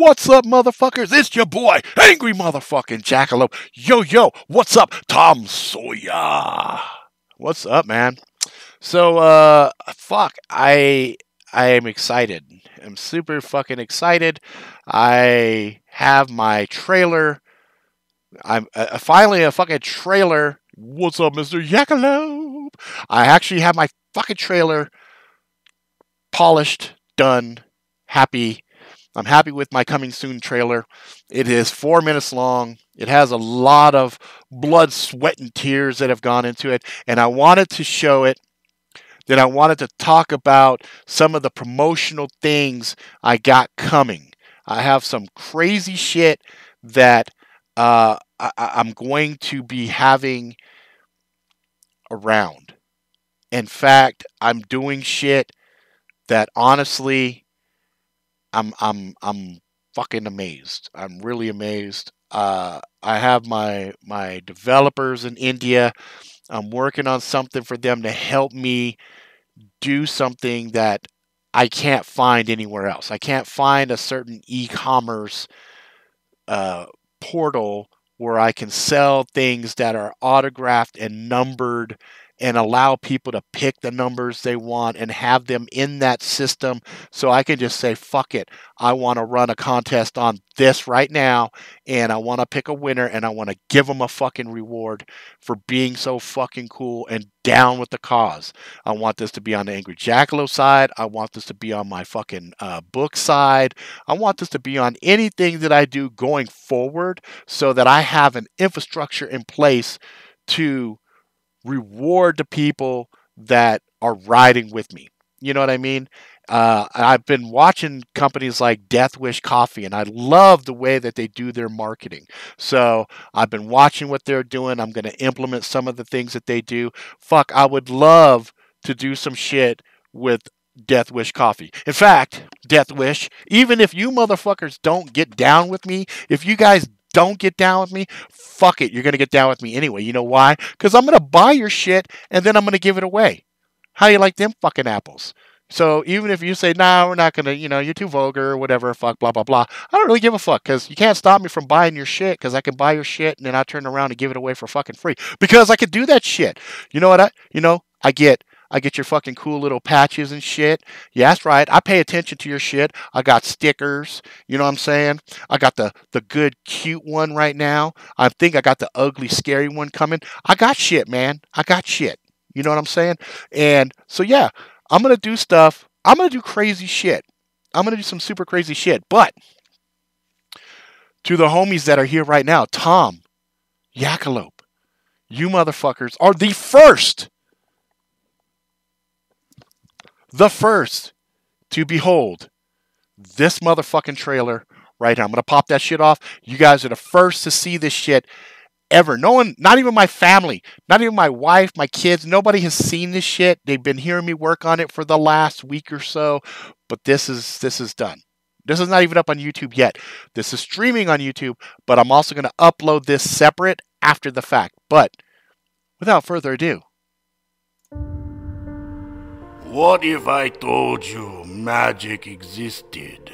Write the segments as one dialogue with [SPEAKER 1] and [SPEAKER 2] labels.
[SPEAKER 1] What's up, motherfuckers? It's your boy, Angry Motherfucking Jackalope. Yo, what's up, Tom Sawyer? What's up, man? So, I am excited. I'm super fucking excited. I have my trailer. I'm finally a fucking trailer. What's up, Mr. Jackalope? I actually have my fucking trailer polished, done, happy. I'm happy with my coming soon trailer. It is 4 minutes long. It has a lot of blood, sweat, and tears that have gone into it. And I wanted to show it. Then I wanted to talk about some of the promotional things I got coming. I have some crazy shit that I'm going to be having around. In fact, I'm doing shit that honestly, I'm fucking amazed. I'm really amazed. I have my developers in India. I'm working on something for them to help me do something that I can't find anywhere else. I can't find a certain e-commerce portal where I can sell things that are autographed and numbered and allow people to pick the numbers they want and have them in that system, so I can just say, fuck it, I want to run a contest on this right now, and I want to pick a winner, and I want to give them a fucking reward for being so fucking cool and down with the cause. I want this to be on the Angry Jackalope side. I want this to be on my fucking book side. I want this to be on anything that I do going forward, so that I have an infrastructure in place to reward the people that are riding with me. You know what I mean? I've been watching companies like Death Wish Coffee, and I love the way that they do their marketing. So I've been watching what they're doing. I'm going to implement some of the things that they do. Fuck, I would love to do some shit with Death Wish Coffee. In fact, Death Wish, even if you motherfuckers don't get down with me, if you guys don't get down with me, fuck it, you're going to get down with me anyway. You know why? Because I'm going to buy your shit, and then I'm going to give it away. How do you like them fucking apples? So even if you say, nah, we're not going to, you're too vulgar or whatever, fuck, blah, blah, blah, I don't really give a fuck, because you can't stop me from buying your shit, because I can buy your shit, and then I turn around and give it away for fucking free. Because I could do that shit. You know what I get your fucking cool little patches and shit. Yeah, that's right. I pay attention to your shit. I got stickers. You know what I'm saying? I got the good, cute one right now. I think I got the ugly, scary one coming. I got shit, man. I got shit. You know what I'm saying? And so, yeah, I'm going to do stuff. I'm going to do crazy shit. I'm going to do some super crazy shit. But to the homies that are here right now, Tom, Jackalope, you motherfuckers are the first to behold this motherfucking trailer right now. I'm going to pop that shit off. You guys are the first to see this shit ever. No one, not even my family, not even my wife, my kids, nobody has seen this shit. They've been hearing me work on it for the last week or so, but this is done. This is not even up on YouTube yet. This is streaming on YouTube, but I'm also going to upload this separate after the fact. But without further ado,
[SPEAKER 2] what if I told you magic existed?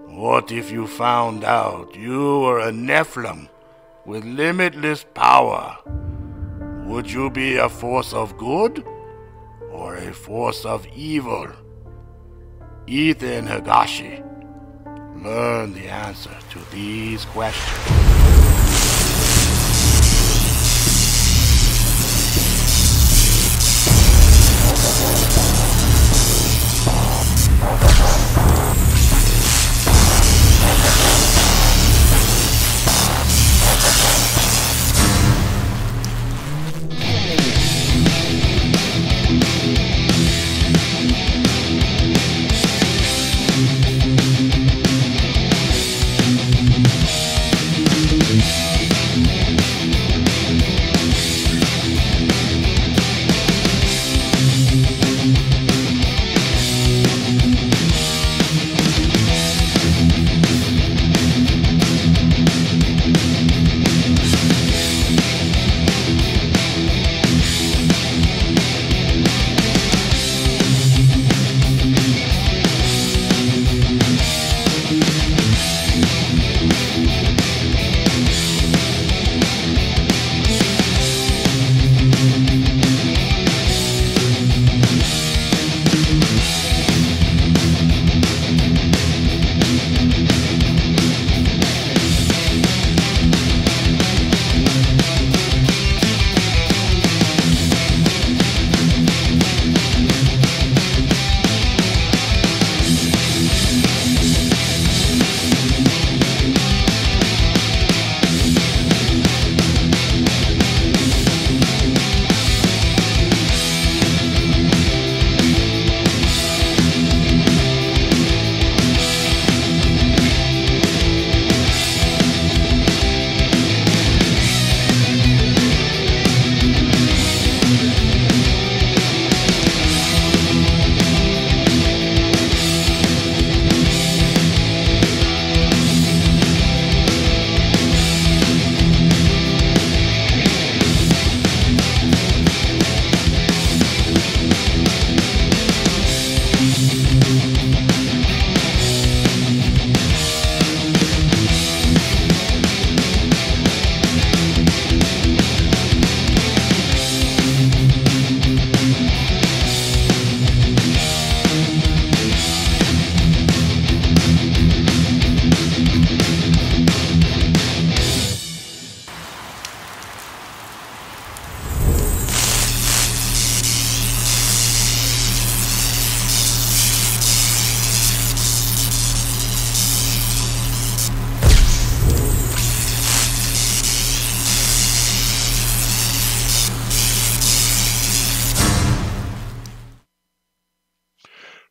[SPEAKER 2] What if you found out you were a Nephilim with limitless power? Would you be a force of good or a force of evil? Ethan Higashi, learn the answer to these questions.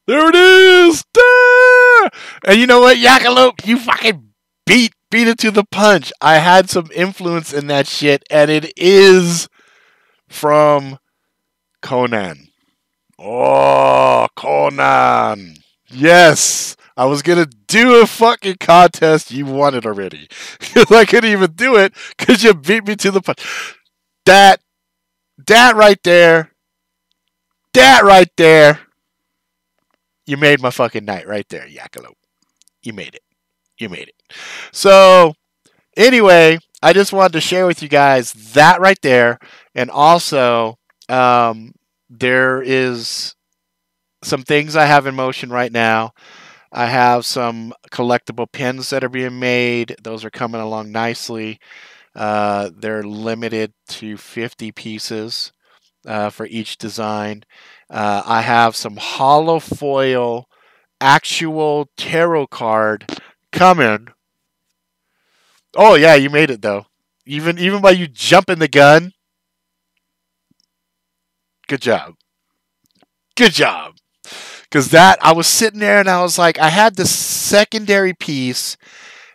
[SPEAKER 1] There it is. Ah! And you know what, Yakalope? You fucking beat it to the punch. I had some influence in that shit, and it is from Conan. Oh, Conan. Yes. I was going to do a fucking contest. You won it already. Because I couldn't even do it because you beat me to the punch. That right there. That right there. You made my fucking night right there, Yakalope. You made it. You made it. So, anyway, I just wanted to share with you guys that right there. And also, there is some things I have in motion right now. I have some collectible pins that are being made. Those are coming along nicely. They're limited to 50 pieces for each design. I have some hollow foil actual tarot card coming. Oh yeah, you made it though. Even by you jumping the gun. Good job. Good job. Because that, I was sitting there and I was like, I had the secondary piece.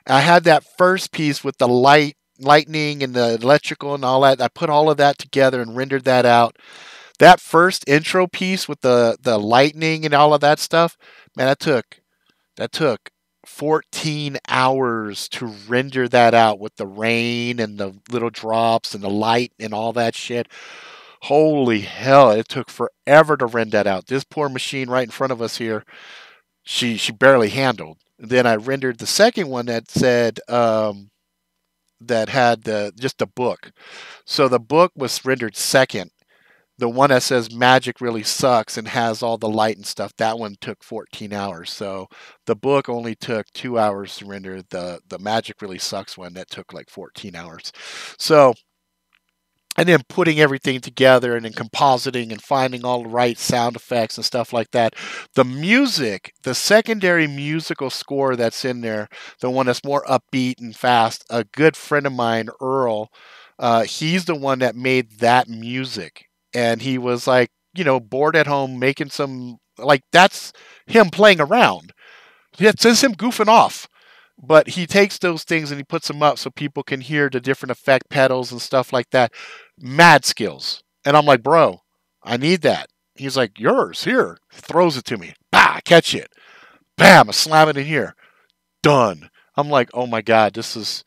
[SPEAKER 1] I had that first piece with the lightning and the electrical and all that. I put all of that together and rendered that out. That first intro piece with the lightning and all of that stuff, man, that took 14 hours to render that out with the rain and the little drops and the light and all that shit. Holy hell, it took forever to render that out. This poor machine right in front of us here, she barely handled. Then I rendered the second one that said that had just the book. So the book was rendered second. The one that says Magic Really Sucks and has all the light and stuff, that one took 14 hours. So the book only took 2 hours to render. The Magic Really Sucks one, that took like 14 hours. So, and then putting everything together and then compositing and finding all the right sound effects and stuff like that. The music, the secondary musical score that's in there, the one that's more upbeat and fast, a good friend of mine, Earl, he's the one that made that music. And he was like, bored at home making some, like, that's him playing around. It's just him goofing off. But he takes those things and he puts them up so people can hear the different effect pedals and stuff like that. Mad skills. And I'm like, bro, I need that. He's like, yours, here. Throws it to me. Bah, catch it. Bam, I slam it in here. Done. I'm like, oh my God, this is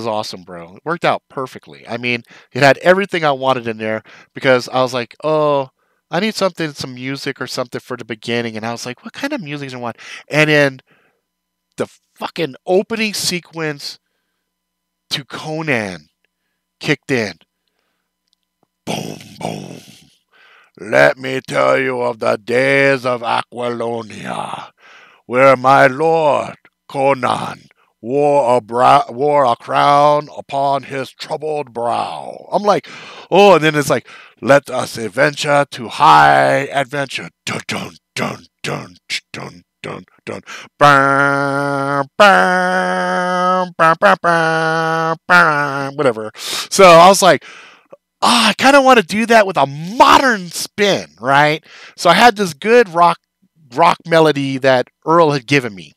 [SPEAKER 1] awesome, bro. It worked out perfectly. I mean, it had everything I wanted in there because I was like, oh, I need some music or something for the beginning. And I was like, what kind of music do I want? And then the fucking opening sequence to Conan kicked in. Boom, boom. Let me tell you of the days of Aquilonia, where my lord Conan wore a crown upon his troubled brow. I'm like, oh, and then it's like, let us adventure to high adventure. Dun dun dun dun dun dun dun. Whatever. So I was like, I kind of want to do that with a modern spin, right? So I had this good rock melody that Earl had given me.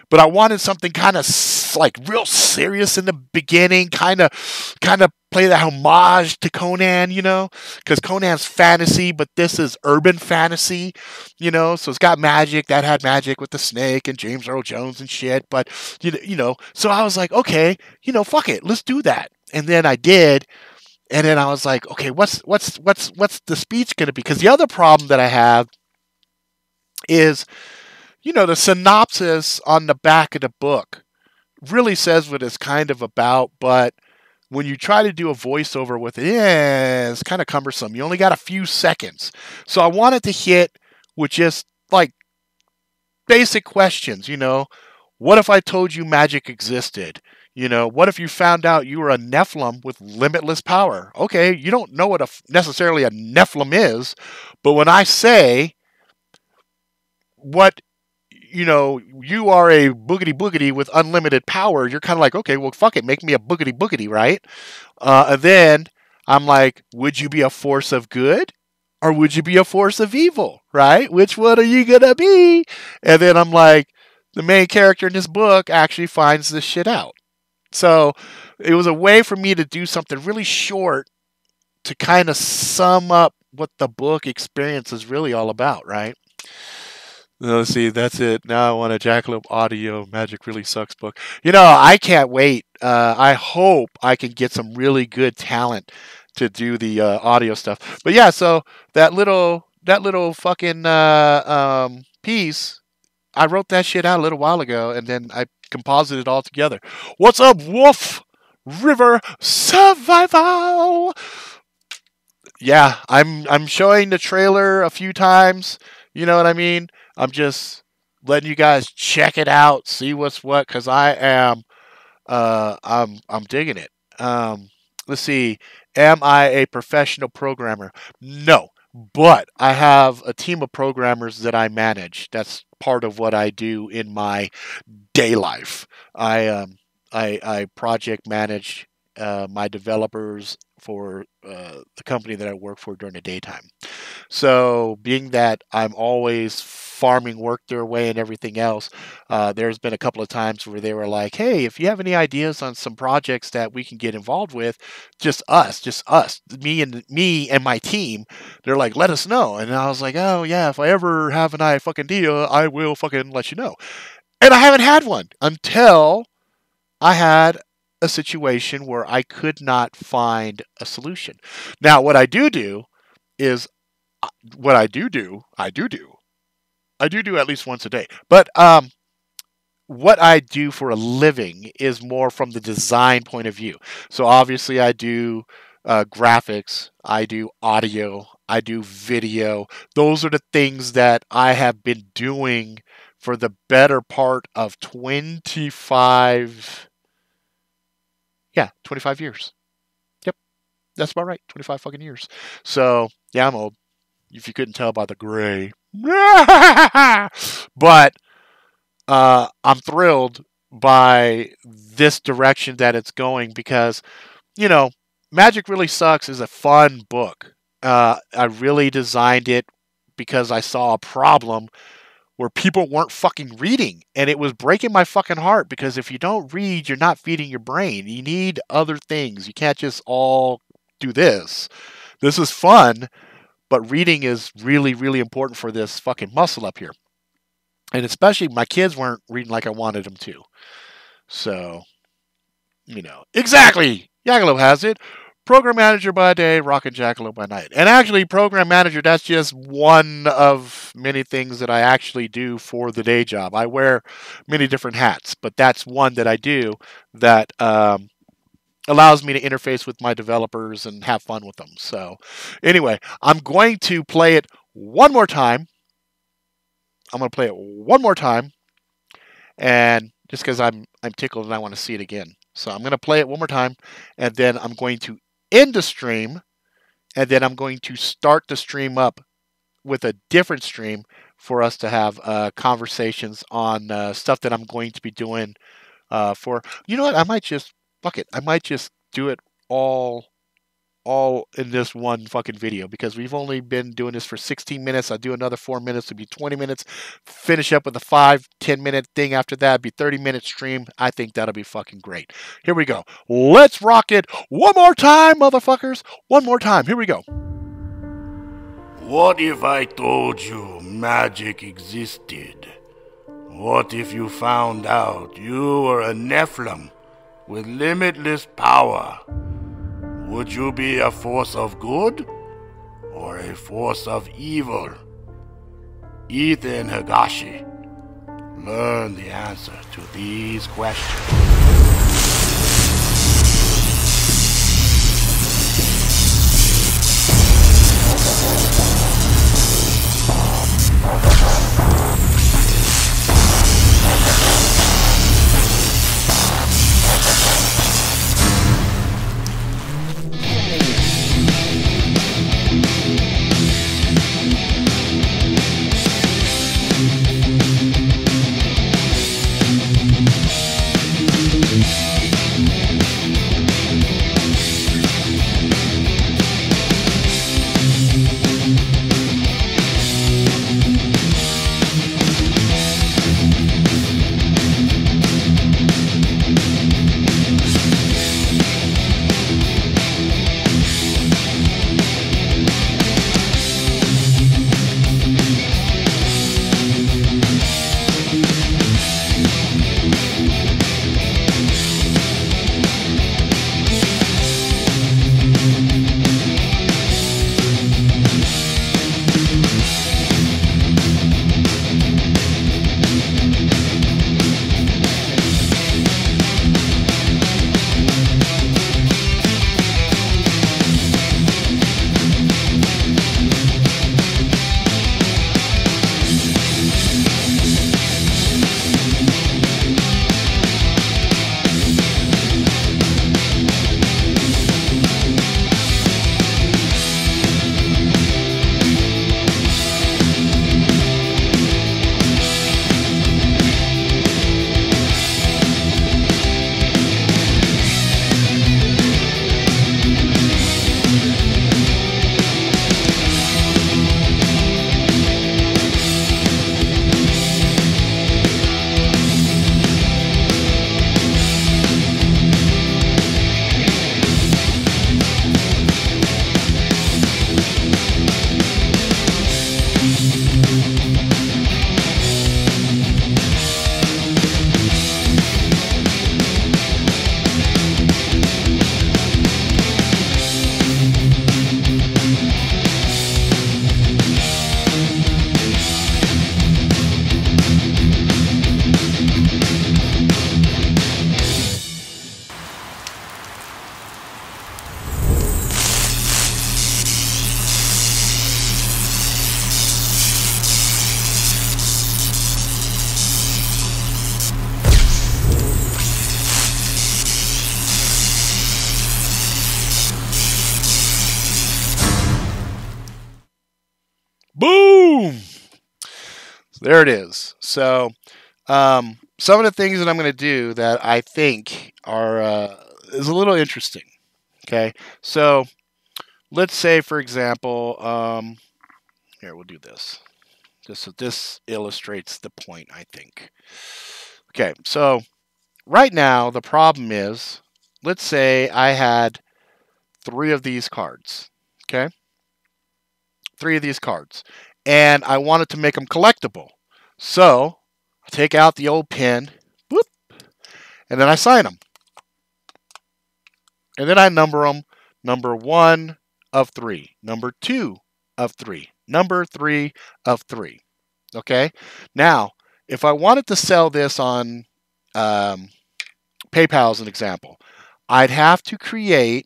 [SPEAKER 1] But I wanted something kind of like real serious in the beginning, kind of play the homage to Conan, because Conan's fantasy, but this is urban fantasy, so it's got magic. That had magic with the snake and James Earl Jones and shit, but so I was like, okay, fuck it, let's do that. And then I did, and then I was like, okay, what's the speech gonna be? Because the other problem that I have is, the synopsis on the back of the book really says what it's kind of about, but when you try to do a voiceover with it, it's kind of cumbersome. You only got a few seconds. So I wanted to hit with just like basic questions, what if I told you magic existed? What if you found out you were a Nephilim with limitless power? Okay, you don't know what necessarily a Nephilim is, but when I say what you are a boogity boogity with unlimited power, you're kind of like, okay, well, fuck it, make me a boogity boogity, right? And then I'm like, would you be a force of good or would you be a force of evil, right? Which one are you going to be? And then I'm like, the main character in this book actually finds this shit out. So it was a way for me to do something really short to kind of sum up what the book experience is really all about, right? Let's see, that's it. Now I want a Jackalope Audio Magic Really Sucks book. I can't wait. I hope I can get some really good talent to do the audio stuff. But yeah, so that little fucking piece, I wrote that shit out a little while ago, and then I composited it all together. What's up, Wolf River Survival? Yeah, I'm showing the trailer a few times. You know what I mean? I'm just letting you guys check it out, see what's what, because I'm digging it. Let's see. Am I a professional programmer? No, but I have a team of programmers that I manage. That's part of what I do in my day life. I project manage my developers for the company that I work for during the daytime. So, being that I'm always farming work their way and everything else, there's been a couple of times where they were like, "Hey, if you have any ideas on some projects that we can get involved with, just us, me and my team," they're like, "Let us know." And I was like, "Oh yeah, if I ever have an idea, I will fucking let you know." And I haven't had one until I had a situation where I could not find a solution. Now, what I do is I do at least once a day. But what I do for a living is more from the design point of view. So obviously I do graphics, I do audio, I do video. Those are the things that I have been doing for the better part of 25 years. Yep, that's about right. 25 fucking years. So, yeah, I'm old. If you couldn't tell by the gray. But I'm thrilled by this direction that it's going because, Magic Really Sucks is a fun book. I really designed it because I saw a problem where people weren't fucking reading, and it was breaking my fucking heart because if you don't read, you're not feeding your brain. You need other things. You can't just all do this. This is fun, but reading is really, really important for this fucking muscle up here. And especially my kids weren't reading like I wanted them to. So, exactly. Jackalope has it. Program manager by day, rockin' Jackalope by night. And actually, program manager, that's just one of many things that I actually do for the day job. I wear many different hats, but that's one that I do that allows me to interface with my developers and have fun with them. So, anyway, I'm going to play it one more time. And just because I'm tickled and I want to see it again. So I'm going to play it one more time, and then I'm going to end the stream, and then I'm going to start the stream up with a different stream for us to have conversations on stuff that I'm going to be doing for, what, I might just, fuck it, I might just do it all in this one fucking video because we've only been doing this for 16 minutes. I'll do another 4 minutes, it'll be 20 minutes, finish up with a 5-10 minute thing after that, it'll be 30-minute stream. I think that'll be fucking great. Here we go. Let's rock it one more time, motherfuckers. One more time. Here we go.
[SPEAKER 2] What if I told you magic existed? What if you found out you were a Nephilim with limitless power? Would you be a force of good or a force of evil? Ethan Higashi, learn the answer to these questions.
[SPEAKER 1] Boom! There it is. So, some of the things that I'm going to do that I think are is a little interesting. Okay, so let's say, for example, here we'll do this. Just so this illustrates the point, I think. Okay, so right now the problem is, let's say I had 3 of these cards. Okay, 3 of these cards, and I wanted to make them collectible. So I take out the old pen, whoop, and then I sign them. And then I number them, number 1 of 3, number 2 of 3, number 3 of 3. Okay? Now, if I wanted to sell this on PayPal as an example, I'd have to create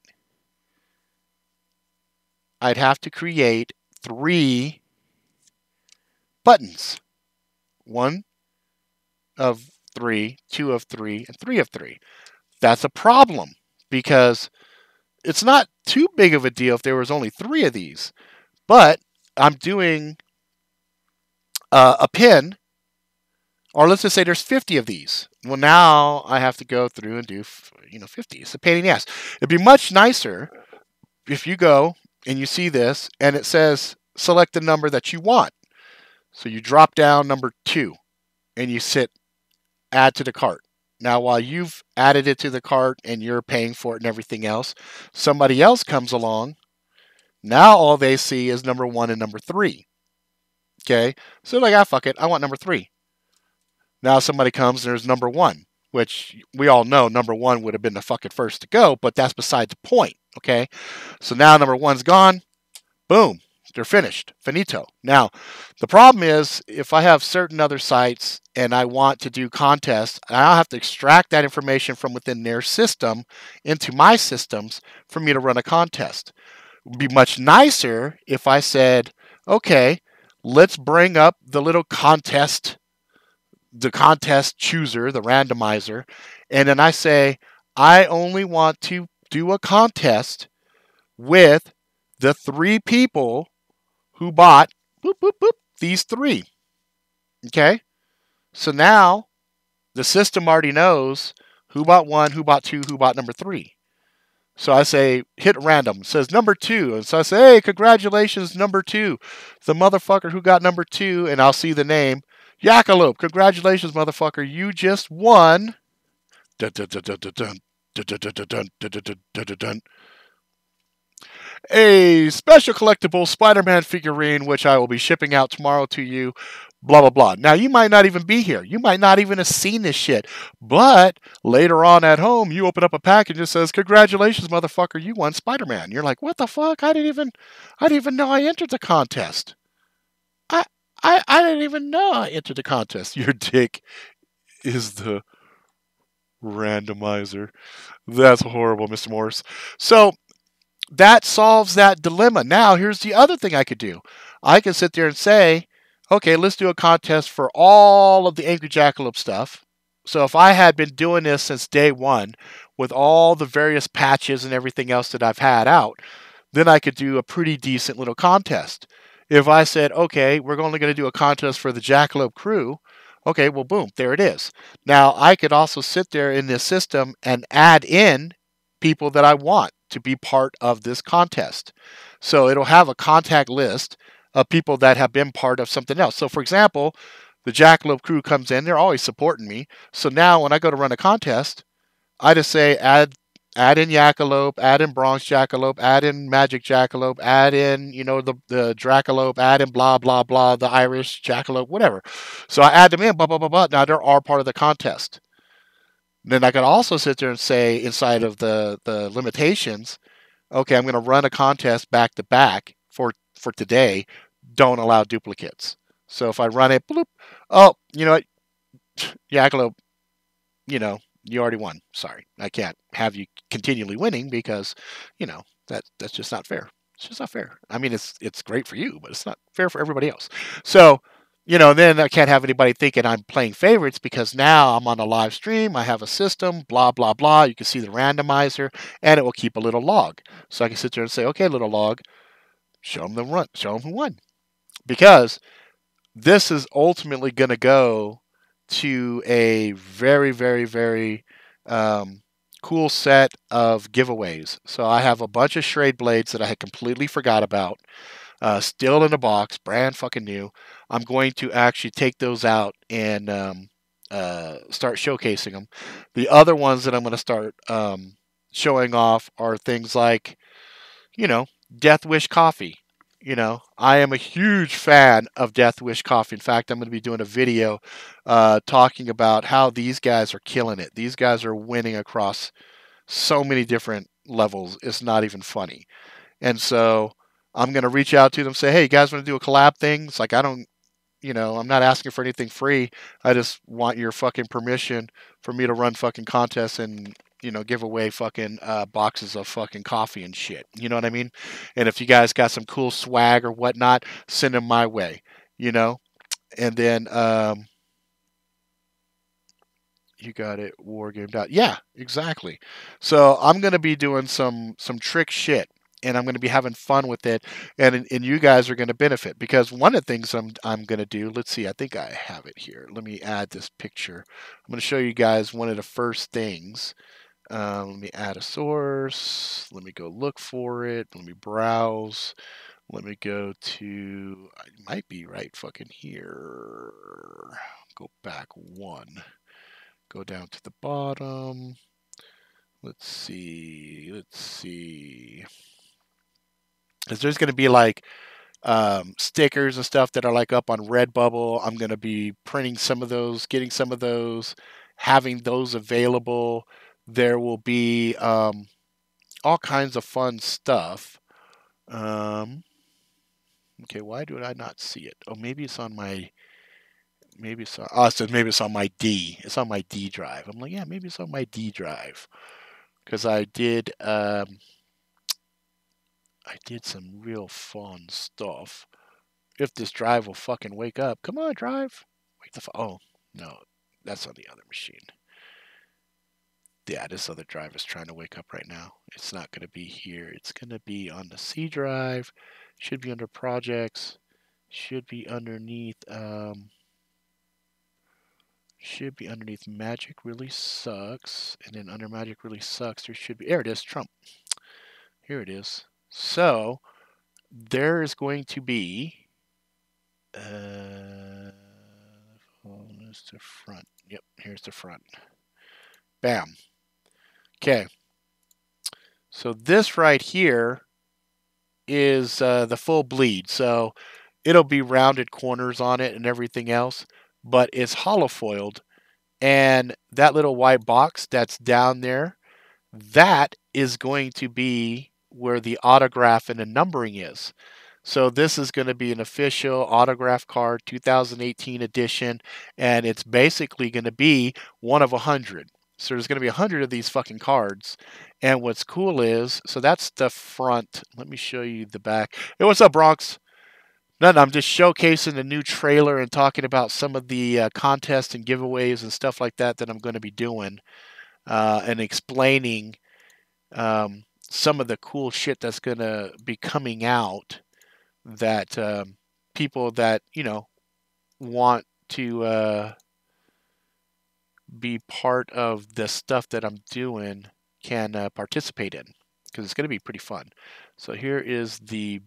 [SPEAKER 1] 3 buttons. 1 of 3, 2 of 3, and 3 of 3. That's a problem because it's not too big of a deal if there was only 3 of these. But I'm doing a pin, or let's just say there's 50 of these. Well, now I have to go through and do 50. It's a pain in the ass. It'd be much nicer if you go and you see this and it says select the number that you want. So you drop down number 2 and you add to the cart. Now, while you've added it to the cart and you're paying for it and everything else, somebody else comes along. Now all they see is number 1 and number 3. Okay, so they're like, fuck it, I want number 3. Now somebody comes and there's number 1, which we all know number 1 would have been the fucking first to go, but that's beside the point. Okay, so now number 1's gone. Boom. They're finished. Finito. Now, the problem is if I have certain other sites and I want to do contests, I'll have to extract that information from within their system into my systems for me to run a contest. It would be much nicer if I said, okay, let's bring up the little contest, the contest chooser, the randomizer, and then I say, I only want to do a contest with the 3 people who bought boop, boop, boop, these 3. Okay? So now the system already knows who bought 1, who bought 2, who bought number 3. So I say, hit random. It says number 2. And so I say, hey, congratulations, number 2. The motherfucker who got number 2, and I'll see the name. Jackalope, congratulations, motherfucker. You just won. Dun, dun, dun, dun, dun, dun, dun, dun, dun, dun, dun, dun, dun, dun. A special collectible Spider-Man figurine, which I will be shipping out tomorrow to you, blah, blah, blah. Now, you might not even be here. You might not even have seen this shit. But later on at home, you open up a package that says, congratulations, motherfucker, you won Spider-Man. You're like, what the fuck? I didn't even know I entered the contest. I didn't even know I entered the contest. Your dick is the randomizer. That's horrible, Mr. Morris. So that solves that dilemma. Now, here's the other thing I could do. I could sit there and say, okay, let's do a contest for all of the Angry Jackalope stuff. So if I had been doing this since day 1 with all the various patches and everything else that I've had out, then I could do a pretty decent little contest. If I said, okay, we're only going to do a contest for the Jackalope crew, okay, well, boom, there it is. Now, I could also sit there in this system and add in people that I want to be part of this contest. So it'll have a contact list of people that have been part of something else. So for example, the Jackalope crew comes in, they're always supporting me. So now when I go to run a contest, I just say add Add in Jackalope, add in Bronx Jackalope, add in Magic Jackalope, add in, the Dracalope, add in blah, blah, blah, the Irish Jackalope, whatever. So I add them in, blah, blah, blah, blah. Now they're all part of the contest. Then I could also sit there and say inside of the limitations, okay, I'm going to run a contest back to back for today. Don't allow duplicates. So if I run it, bloop, oh, you know what, Jackalope, you already won. Sorry, I can't have you continually winning because, that's just not fair. It's just not fair. I mean, it's great for you, but it's not fair for everybody else. So, then I can't have anybody thinking I'm playing favorites because now I'm on a live stream. I have a system, blah blah blah. You can see the randomizer, and it will keep a little log. So I can sit there and say, okay, little log, show them the run, show them who won, because this is ultimately going to go to a very, very, very cool set of giveaways. So I have a bunch of Schrade blades that I had completely forgot about, still in the box, brand fucking new. I'm going to actually take those out and start showcasing them. The other ones that I'm going to start showing off are things like, Death Wish coffee. I am a huge fan of Death Wish coffee. In fact, I'm going to be doing a video talking about how these guys are killing it. These guys are winning across so many different levels. It's not even funny. And so I'm going to reach out to them, say, hey, you guys want to do a collab thing? It's like, I'm not asking for anything free. I just want your fucking permission for me to run fucking contests and, give away fucking boxes of fucking coffee and shit. You know what I mean? And if you guys got some cool swag or whatnot, send them my way, And then, you got it, wargame. Yeah, exactly. So I'm going to be doing some trick shit. And I'm going to be having fun with it, and you guys are going to benefit because one of the things I'm going to do. Let's see, I think I have it here. Let me add this picture. I'm going to show you guys one of the first things. Let me add a source. Let me go look for it. Let me browse. Let me go to. I might be right fucking here. Go back one. Go down to the bottom. Let's see. Because there's going to be like stickers and stuff that are like up on Redbubble. I'm going to be printing some of those, getting some of those, having those available. There will be all kinds of fun stuff. Okay, why do I not see it? Oh, maybe it's on my. Maybe it's on. Oh, so maybe it's on my D. It's on my D drive. I'm like, yeah, maybe it's on my D drive, because I did some real fun stuff. If this drive will fucking wake up. Come on, drive. Wake the oh, no. That's on the other machine. Yeah, this other drive is trying to wake up right now. It's not going to be here. It's going to be on the C drive. Should be under projects. Should be underneath Magic Really Sucks. And then under Magic Really Sucks, there should be, there it is, Trump. Here it is. So there is going to be the front. Yep, here's the front. Bam. Okay. So this right here is the full bleed. So it'll be rounded corners on it and everything else, but it's hollow foiled. And that little white box that's down there, that is going to be where the autograph and the numbering is. So this is going to be an official autograph card, 2018 edition, and it's basically going to be one of 100. So there's going to be 100 of these fucking cards. And what's cool is, so that's the front. Let me show you the back. Hey, what's up, Bronx? Nothing. I'm just showcasing the new trailer and talking about some of the contests and giveaways and stuff like that I'm going to be doing, and explaining some of the cool shit that's going to be coming out that people that, want to be part of the stuff that I'm doing can participate in, because it's going to be pretty fun. So here is the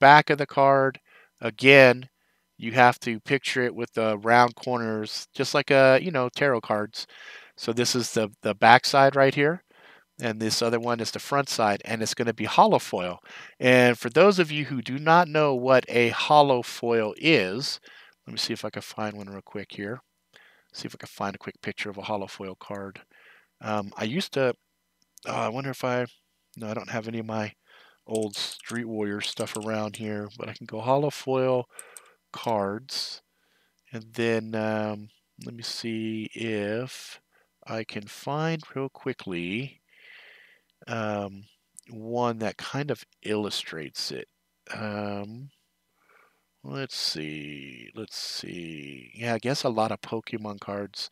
[SPEAKER 1] back of the card. Again, you have to picture it with the round corners, just like tarot cards. So this is the back side right here. and this other one is the front side, and it's going to be hollow foil. And for those of you who do not know what a hollow foil is, let me see if I can find one real quick here. See if I can find a quick picture of a hollow foil card. I used to, I wonder if no, I don't have any of my old Street Warrior stuff around here, but I can go hollow foil cards, and then let me see if I can find real quickly one that kind of illustrates it. Let's see. Yeah, I guess a lot of Pokemon cards.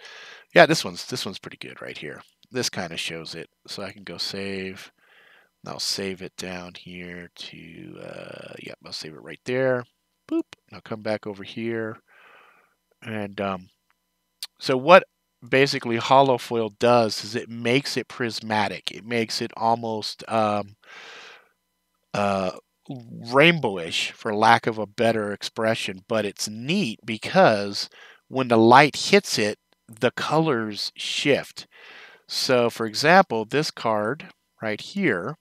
[SPEAKER 1] Yeah, this one's pretty good right here. This kind of shows it. So I can go save. And I'll save it down here to yep, I'll save it right there. Boop. And I'll come back over here. And so what basically hollow foil does is it makes it prismatic. It makes it almost rainbowish, for lack of a better expression, but it's neat because when the light hits it, the colors shift. So for example, this card right here,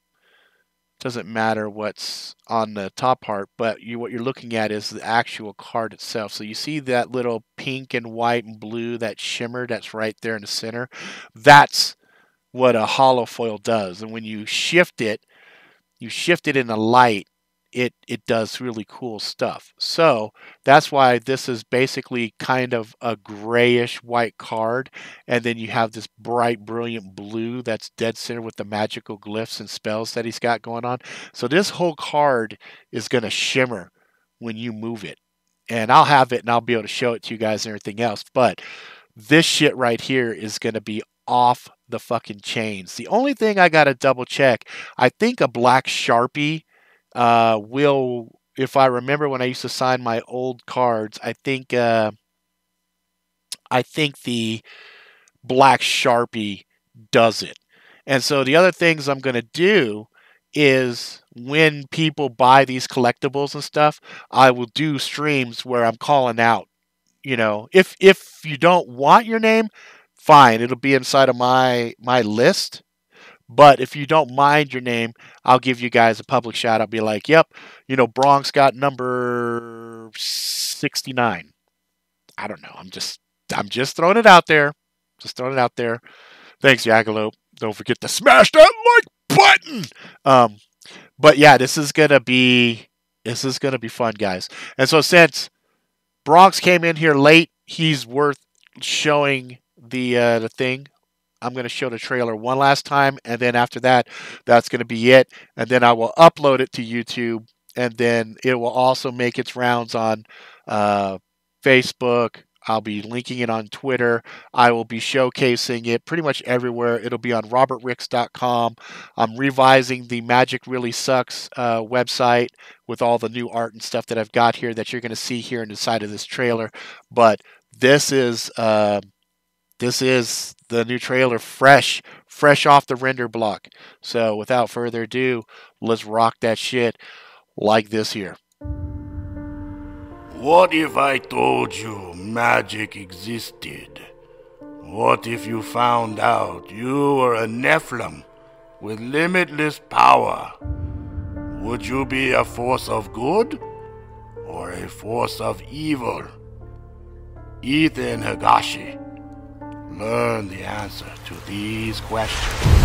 [SPEAKER 1] doesn't matter what's on the top part, but what you're looking at is the actual card itself. So you see that little pink and white and blue, that shimmer that's right there in the center? That's what a hollow foil does. And when you shift it in the light, it does really cool stuff. So that's why this is basically kind of a grayish white card, and then you have this bright, brilliant blue that's dead center with the magical glyphs and spells that he's got going on. So this whole card is going to shimmer when you move it. And I'll have it and I'll be able to show it to you guys and everything else. But this shit right here is going to be off the fucking chains. The only thing I got to double check, I think a black Sharpie will, if I remember when I used to sign my old cards, I think the black Sharpie does it. And so the other things I'm going to do is when people buy these collectibles and stuff, I will do streams where I'm calling out, you know, if you don't want your name, fine, it'll be inside of my list. But if you don't mind your name, I'll give you guys a public shout out. Be like, yep, you know, Bronx got number 69. I don't know. I'm just throwing it out there. Just throwing it out there. Thanks, Jackalope. Don't forget to smash that like button. But yeah, this is gonna be fun, guys. And so since Bronx came in here late, he's worth showing the thing. I'm going to show the trailer one last time, and then after that, that's going to be it. And then I will upload it to YouTube, and then it will also make its rounds on Facebook. I'll be linking it on Twitter. I will be showcasing it pretty much everywhere. It'll be on robertricks.com. I'm revising the Magic Really Sucks website with all the new art and stuff that I've got here that you're going to see here inside of this trailer. But this is the new trailer, fresh off the render block. So without further ado, let's rock that shit like this here.
[SPEAKER 2] What if I told you magic existed? What if you found out you were a Nephilim with limitless power? Would you be a force of good or a force of evil? Ethan Higashi, learn the answer to these questions.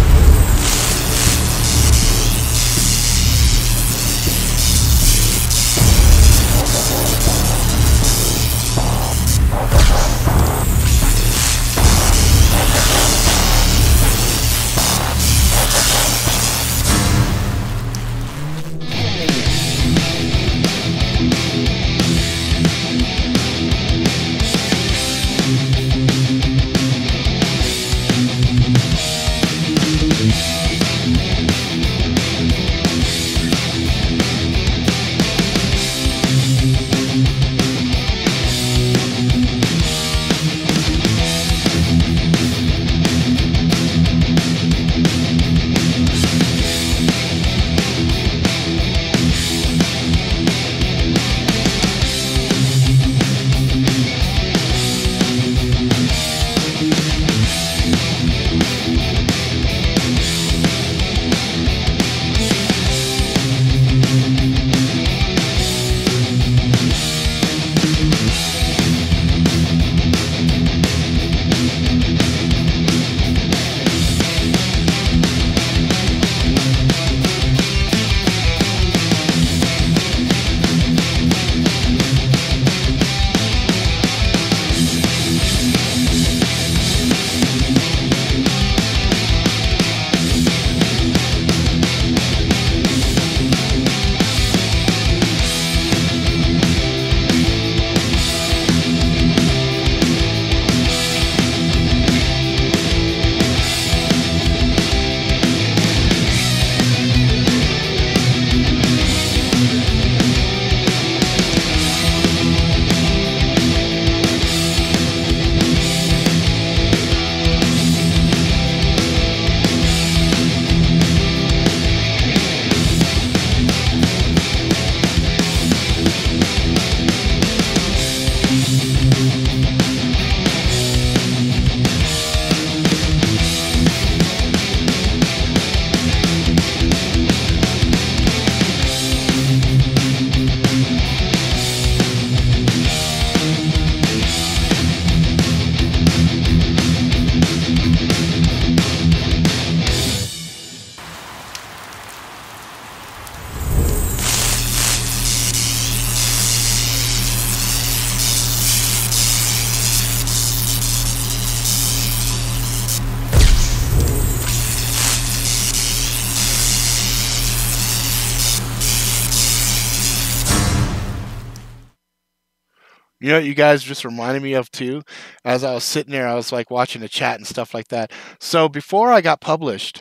[SPEAKER 1] You know what you guys just reminded me of too? As I was sitting there, I was like watching the chat and stuff like that. So before I got published,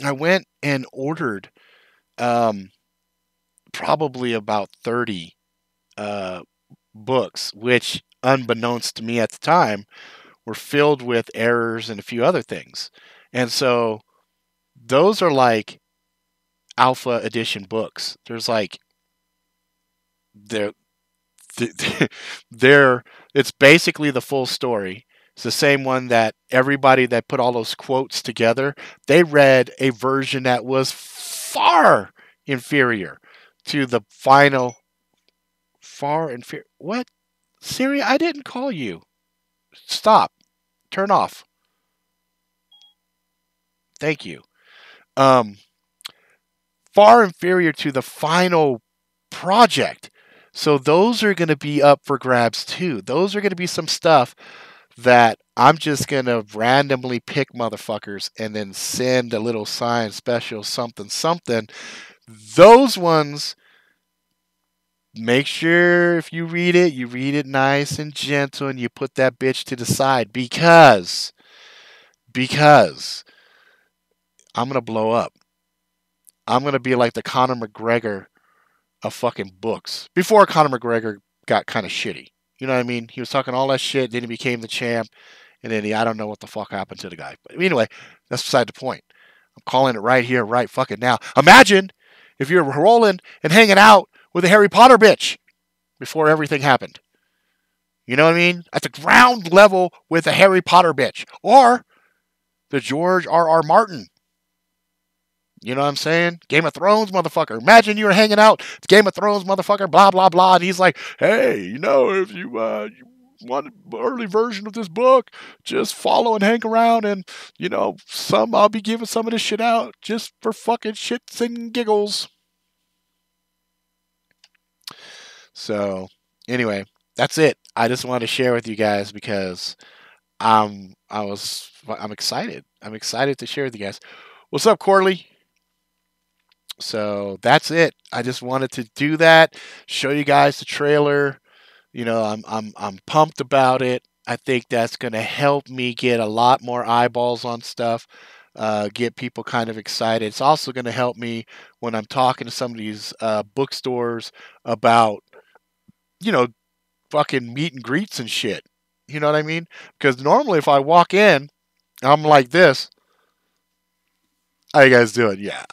[SPEAKER 1] I went and ordered um, probably about 30 uh, books, which, unbeknownst to me at the time, were filled with errors and a few other things. And so those are like alpha edition books. There's like they're they're it's basically the full story. It's the same one that everybody that put all those quotes together, they read a version that was far inferior to the final. Far inferior. What? Siri, I didn't call you. Stop. Turn off. Thank you. Um, Far inferior to the final project. So those are going to be up for grabs too. Those are going to be some stuff that I'm just going to randomly pick motherfuckers and then send a little sign special something something. Those ones, make sure if you read it nice and gentle and you put that bitch to the side because I'm going to blow up. I'm going to be like the Conor McGregor of fucking books. Before Conor McGregor got kind of shitty. You know what I mean? He was talking all that shit, then he became the champ, and then I don't know what the fuck happened to the guy. But anyway, that's beside the point. I'm calling it right here, right fucking now. Imagine if you're rolling and hanging out with a Harry Potter bitch before everything happened. You know what I mean? At the ground level with a Harry Potter bitch. Or the George R.R. Martin. You know what I'm saying? Game of Thrones, motherfucker. Imagine you were hanging out, Game of Thrones, motherfucker, blah, blah, blah. And he's like, hey, you know, if you want an early version of this book, just follow and hang around. And, you know, I'll be giving some of this shit out just for fucking shits and giggles. So, anyway, that's it. I just wanted to share with you guys because I'm excited. I'm excited to share with you guys. What's up, Corley? So that's it. I just wanted to do that, show you guys the trailer. You know, I'm pumped about it. I think that's going to help me get a lot more eyeballs on stuff, get people kind of excited. It's also going to help me when I'm talking to some of these bookstores about, you know, fucking meet and greets and shit. You know what I mean? Because normally if I walk in, I'm like this. How you guys doing? Yeah,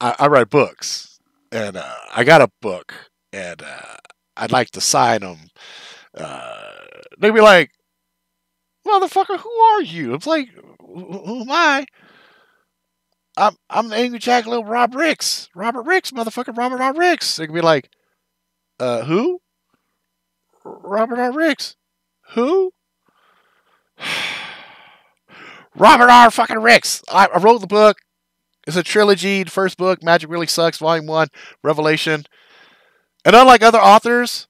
[SPEAKER 1] I write books, and I got a book, and I'd like to sign them. They'd be like, "Motherfucker, who are you?" It's like, "Who am I?" I'm the Angry Jack Little Robert Ricks, motherfucker, Robert R. Ricks. They could be like, who? Robert R. Ricks, who? Robert R. fucking Ricks. I wrote the book. It's a trilogy. The first book, Magic Really Sucks, Volume 1, Revelation. And unlike other authors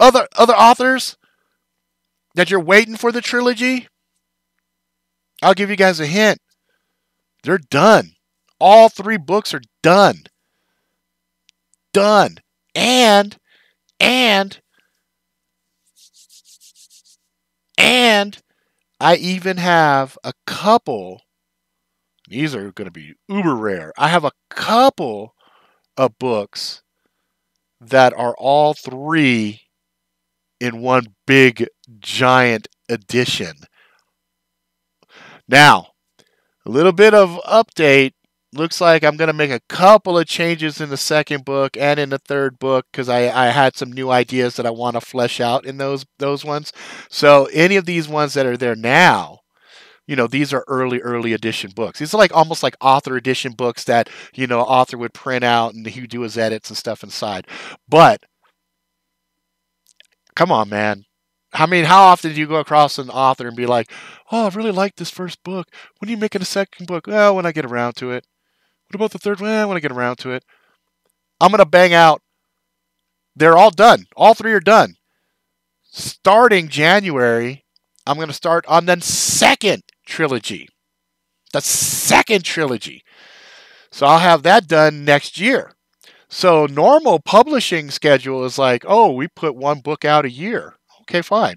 [SPEAKER 1] that you're waiting for the trilogy, I'll give you guys a hint. They're done. All 3 books are done. Done. And I even have a couple. These are going to be uber rare. I have a couple of books that are all 3 in one big giant edition. Now, a little bit of update. Looks like I'm going to make a couple of changes in the second book and in the third book because I had some new ideas that I want to flesh out in those ones. So any of these ones that are there now, you know, these are early edition books. These are like almost like author edition books that, you know, author would print out and he would do his edits and stuff inside. But come on, man. I mean, how often do you go across an author and be like, "Oh, I really like this first book. When are you making a second book?" "Well, when I get around to it." "What about the third one?" "When I get around to it." I'm going to bang out. They're all done. All 3 are done. Starting January, I'm going to start on the second trilogy. The second trilogy. So I'll have that done next year. So normal publishing schedule is like, oh, we put 1 book out a year. Okay, fine.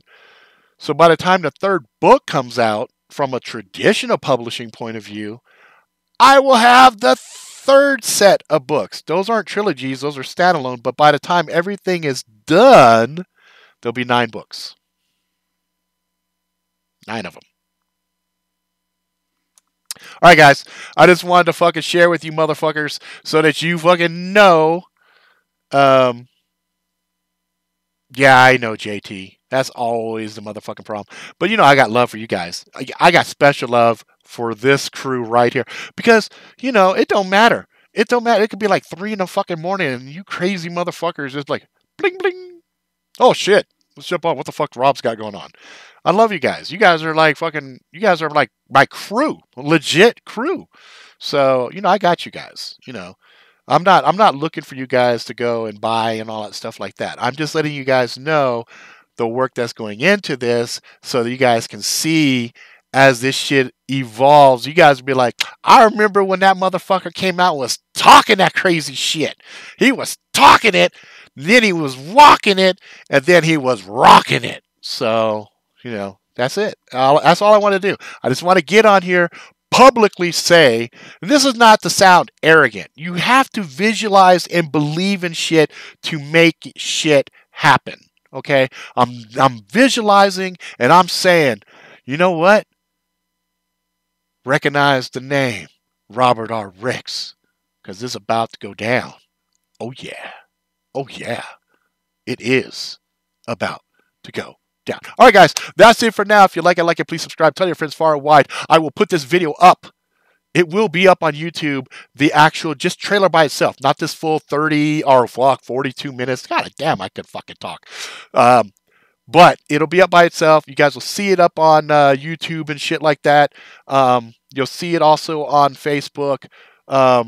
[SPEAKER 1] So by the time the third book comes out, from a traditional publishing point of view, I will have the third set of books. Those aren't trilogies, those are standalone, but by the time everything is done, there'll be 9 books. 9 of them. Alright, guys. I just wanted to fucking share with you motherfuckers so that you fucking know. Yeah, I know, JT. That's always the motherfucking problem. But you know, I got love for you guys. I got special love for this crew right here. Because, you know, it don't matter. It don't matter. It could be like 3 in the fucking morning and you crazy motherfuckers just like, bling, bling. Oh, shit. Let's jump on. What the fuck Rob's got going on? I love you guys. You guys are like fucking, you guys are like my crew. Legit crew. So, you know, I got you guys. You know, I'm not looking for you guys to go and buy and all that stuff like that. I'm just letting you guys know the work that's going into this so that you guys can see as this shit evolves. You guys will be like, I remember when that motherfucker came out and was talking that crazy shit. He was talking it, then he was walking it, and then he was rocking it. So, you know, that's it. That's all I want to do. I just want to get on here, publicly say, and this is not to sound arrogant. You have to visualize and believe in shit to make shit happen. Okay? I'm visualizing and I'm saying, you know what? Recognize the name Robert R. Ricks, because it's about to go down. Oh yeah. Oh yeah. It is about to go down. All right, guys, that's it for now. If you like it, please subscribe. Tell your friends far and wide. I will put this video up. It will be up on YouTube, the actual just trailer by itself, not this full 30 or 42 minutes. God damn, I could fucking talk. But it'll be up by itself. You guys will see it up on YouTube and shit like that. You'll see it also on Facebook. Oh,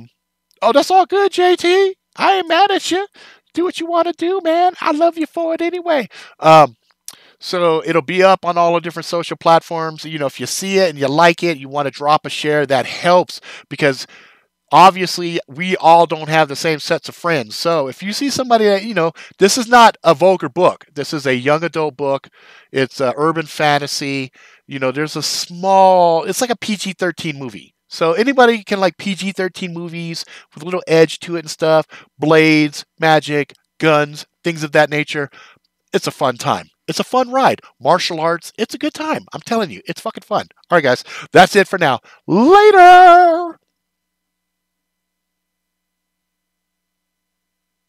[SPEAKER 1] that's all good, JT. I ain't mad at you. Do what you want to do, man. I love you for it anyway. So it'll be up on all the different social platforms. You know, if you see it and you like it, you want to drop a share, that helps, because obviously we all don't have the same sets of friends. So if you see somebody that, you know, this is not a vulgar book. This is a young adult book. It's urban fantasy. You know, there's a small, it's like a PG-13 movie. So anybody can like PG-13 movies with a little edge to it and stuff. Blades, magic, guns, things of that nature. It's a fun time. It's a fun ride. Martial arts, it's a good time. I'm telling you, it's fucking fun. All right, guys, that's it for now. Later!